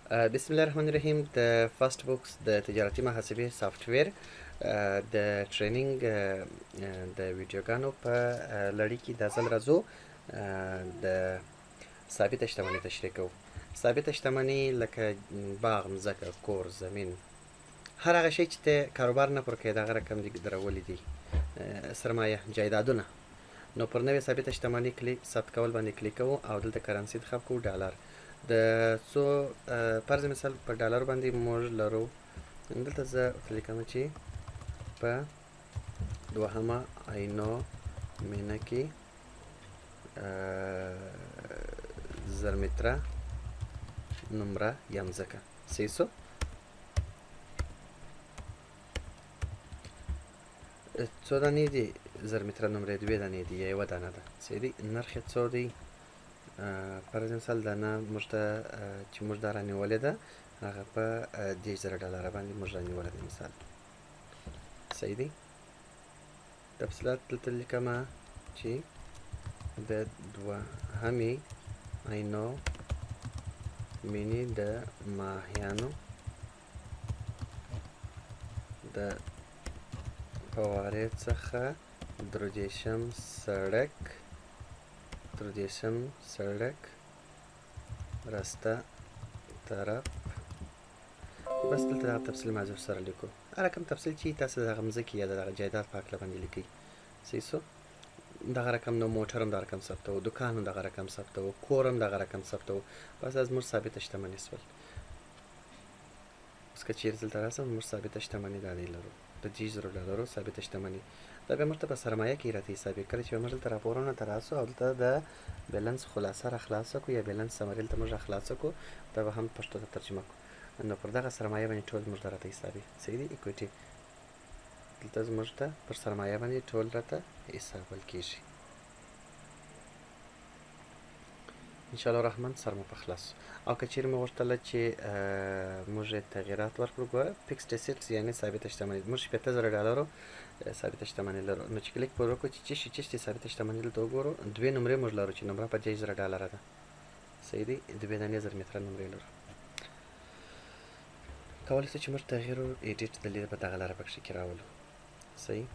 بسم الله الرحمن الرحیم. د فاست بوکس د تجارتي محاسبې سافټویر د ټریننګ د ویډیوګانو په لړۍ کې د ځل راځو د ثابته شتمنۍ تشریح کوو. ثابته شتمنۍ لکه باغ، مځکه، کور، زمین، هر هغه شی چې ته کاروبار نه پر کوې د هغه رقم دې درولي دي، سرمایه، جایدادونه. نو پر نوې ثابته شتمنۍ ثبت کول باندې کلیک کوو او دلته کرنسي انتخاب کوو، ډالر. د څو فرض مثال په ډالر باندې موږ لرو. دلته زه کلیکم چې په دوهمه عینو مینه کې 1000 متره نمره یا مځکه. صحیح شو. څو دانې دي؟ 1000 متره نمره 2 دانې دي یا یوه دانه ده. صحیح دی. نرخ یې څو دی؟ فرض مثال دانه موږ ته چې موږ دا رانیولې ده هغه په 10000 ډالره باندې موږ رانیولې ده مثال. صحیح دی. تفصیلات دلته لیکمه چې د دوهمې عینو مینې د ماهیانو د فوارې څخه درودیشم سړک راسته طرف. بس دلته دغه تفصیل معذوف سره لیکو. هر رقم تفصیل چې تاسو د هغه مځکې یا د هغه جایداد په هکله باندې لیکئ. صحیح شو. دغه رقم نو موټر هم دغه رقم ثبتوو، دکان هم دغه رقم ثبتوو، کور هم دغه رقم ثبتوو. بس دا زموږ ثابته شتمني شول. اوس که چیرې دلته راسم موږ ثابته شتمني دا دی لرو د 10000 ډالرو ثابته شتمني. دا بیا موږ ته په سرمایه کې راته حسابي. کله چې موږ دلته راپورونه ته راسو او دلته د بیلنس خلاصه را خلاصه کړو یا بیلنس سمري دلته موږ را خلاصه کړو، دا به هم پښتو ته ترجمه کړو. نو پر دغه سرمایه باندې ټول موږ ته راته حسابي. صحیح دی. اکویټي دلته زموږ ته پر سرمایه باندې ټول راته حسابول کېږي. انشاءالله الرحمن سر مو په خلاص. او که چیرې مو غوښتله چې موږ یې تغییرات ورکړو، ګوره فیکسډ اسیټس یعنې ثابته شتمني، موږ 18000 ډالرو ثابته شتمني لرو. نو چې کلیک پر وکړو چې چیشتې ثابته شتمني دلته وګورو، 2 نمرې موږ لرو چې نمره په 10000 ډالره ده. صحیح دی. 2 دانې 1000 متره نمرې لرو. کولی شو چې موږ تغییر ایډیټ د لید په دغه لاره پکښې کې راولو. صحیح.